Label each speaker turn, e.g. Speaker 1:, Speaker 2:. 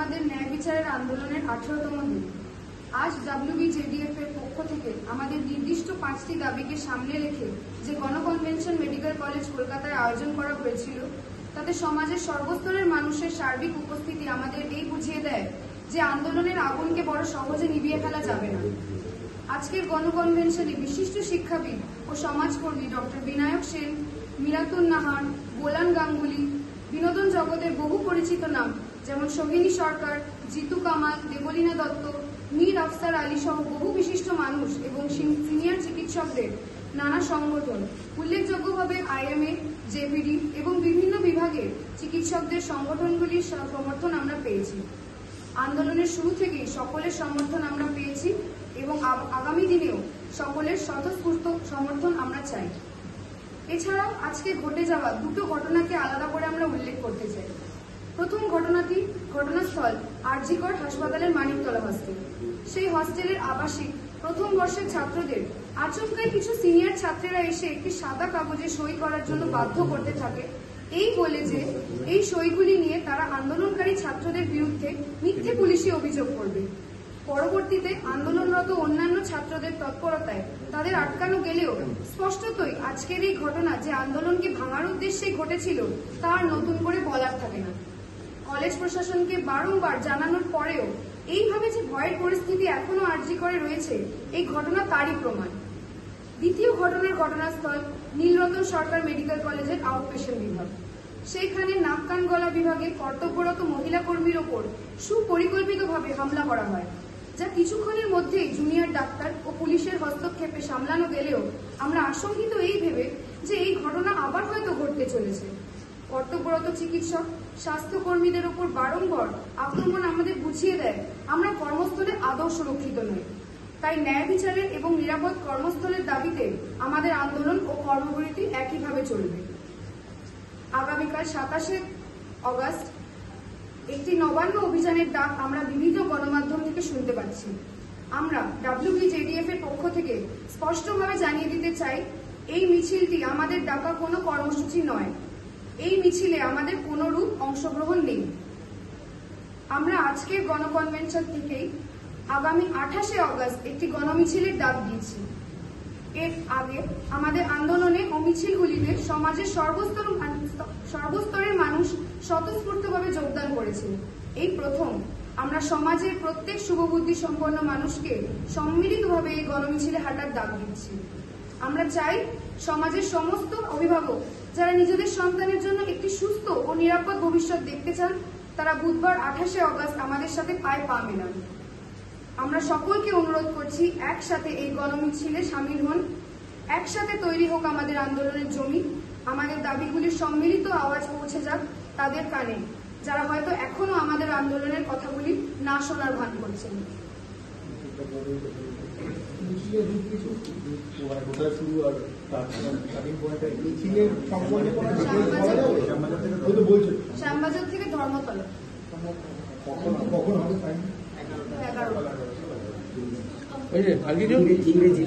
Speaker 1: আমাদের ন্যায় বিচারের আন্দোলনের 18তম দিন। আজ WBJDF এর পক্ষ থেকে আমাদের নির্দিষ্ট 5টি দাবিকে সামনে রেখে যে গণকনভেনশন মেডিকেল কলেজ কলকাতায় আয়োজন করা হয়েছিল, তাতে সমাজের সর্বস্তরের মানুষের সার্বিক উপস্থিতি আমাদের এই বুঝিয়ে দেয় যে আন্দোলনের আগুনকে বড় সহজে নিভিয়ে ফেলা যাবে না। আজকের গণকনভেনশনে বিশিষ্ট শিক্ষাবিদ ও সমাজকর্মী ডক্টর বিনায়ক সেন, মিরাতুন নাহার, গোলান গাঙ্গুলি, বিনোদন জগতের বহু পরিচিত নাম যেমন সোহিনী সরকার, জিতু কামাল, দেবলীনা দত্ত, মীর আফসার আলী সহ বহু বিশিষ্ট মানুষ এবং সিনিয়র চিকিৎসকদের নানা সংগঠন, উল্লেখযোগ্যভাবে IMA, JPD এবং বিভিন্ন বিভাগের চিকিৎসকদের সংগঠনগুলির সমর্থন আমরা পেয়েছি। আন্দোলনের শুরু থেকেই সকলের সমর্থন আমরা পেয়েছি এবং আগামী দিনেও সকলের স্বতঃস্ফূর্ত সমর্থন আমরা চাই। এছাড়াও আজকে ঘটে যাওয়া দুটো ঘটনাকে আলাদা করে আমরা উল্লেখ করতে চাই। প্রথম ঘটনাস্থল RG কর হাসপাতালের মানিকতলা হস্টেল। সেই হস্টেলের আবাসিক প্রথম বর্ষের ছাত্রদের আচমকাই কিছু সিনিয়র ছাত্রেরা এসে একটি সাদা কাগজে সই করার জন্য বাধ্য করতে থাকে, এই বলে যে এই সইগুলি নিয়ে তারা আন্দোলনকারী ছাত্রদের বিরুদ্ধে মিথ্যে পুলিশি অভিযোগ করবে। পরবর্তীতে আন্দোলনরত অন্যান্য ছাত্রদের তৎপরতায় তাদের আটকানো গেলেও স্পষ্টতই আজকের এই ঘটনা যে আন্দোলনকে ভাঙার উদ্দেশ্যে ঘটেছিল তা আর নতুন করে বলার থাকে না। কলেজ প্রশাসনকে বারংবার জানানোর পরেও এইভাবে যে ভয়ের পরিস্থিতি এখনো RG করে রয়েছে, এই ঘটনা তারই প্রমাণ। দ্বিতীয় ঘটনাস্থল নীলরতন সরকার মেডিকেল কলেজের আউটপেশেন্ট বিভাগ। সেইখানে নাক কান গলা বিভাগে কর্তব্যরত মহিলা কর্মীর ওপর সুপরিকল্পিতভাবে হামলা করা হয়, যা কিছুক্ষণের মধ্যেই জুনিয়র ডাক্তার ও পুলিশের হস্তক্ষেপে সামলানো গেলেও আমরা আশঙ্কিত এই ভেবে যে এই ঘটনা আবার হয়তো ঘটতে চলেছে। কর্তব্যরত চিকিৎসক, স্বাস্থ্যকর্মীদের ওপর বারংবার আক্রমণ আমাদের বুঝিয়ে দেয় আমরা কর্মস্থলে আদৌ সুরক্ষিত নই। তাই ন্যায় বিচারের এবং নিরাপদ কর্মস্থলের দাবিতে আমাদের আন্দোলন ও কর্মবিরতি একইভাবে চলবে। আগামীকাল 27শে অগস্ট একটি নবান্ন অভিযানের ডাক আমরা বিভিন্ন গণমাধ্যম থেকে শুনতে পাচ্ছি। আমরা WBJDF এর পক্ষ থেকে স্পষ্টভাবে জানিয়ে দিতে চাই, এই মিছিলটি আমাদের ডাকা কোনো কর্মসূচি নয়। এই মিছিলে আমাদের কোনরূপ অংশগ্রহণ নেই। আমরা আজকের গণকনভেনশন থেকেই আগামী 28শে অগস্ট একটি গণমিছিলের ডাক দিয়েছি। এর আগে আমাদের আন্দোলনে ও মিছিলগুলিতে সমাজের সর্বস্তরের মানুষ স্বতঃস্ফূর্তভাবে যোগদান করেছে। এই প্রথম আমরা সমাজের প্রত্যেক শুভবুদ্ধি সম্পন্ন মানুষকে সম্মিলিতভাবে এই গণমিছিলে হাঁটার ডাক দিচ্ছি। আমরা চাই সমাজের সমস্ত অভিভাবক যারা নিজেদের সন্তানের জন্য একটি সুস্থ ও নিরাপদ ভবিষ্যৎ দেখতে চান, তারা বুধবার 28শে অগস্ট আমাদের সাথে পায়ে পা মেলান। আমরা সকলকে অনুরোধ করছি, একসাথে এই গণমিছিলে সামিল হন। একসাথে তৈরি হোক আমাদের আন্দোলনের জমি। আমাদের দাবিগুলির সম্মিলিত আওয়াজ পৌঁছে যাক তাদের কানে, যারা হয়তো এখনো আমাদের আন্দোলনের কথাগুলি না শোনার ভান করছেন। শ্যামবাজার থেকে ধর্মতলা।
Speaker 2: 11 ইংরেজি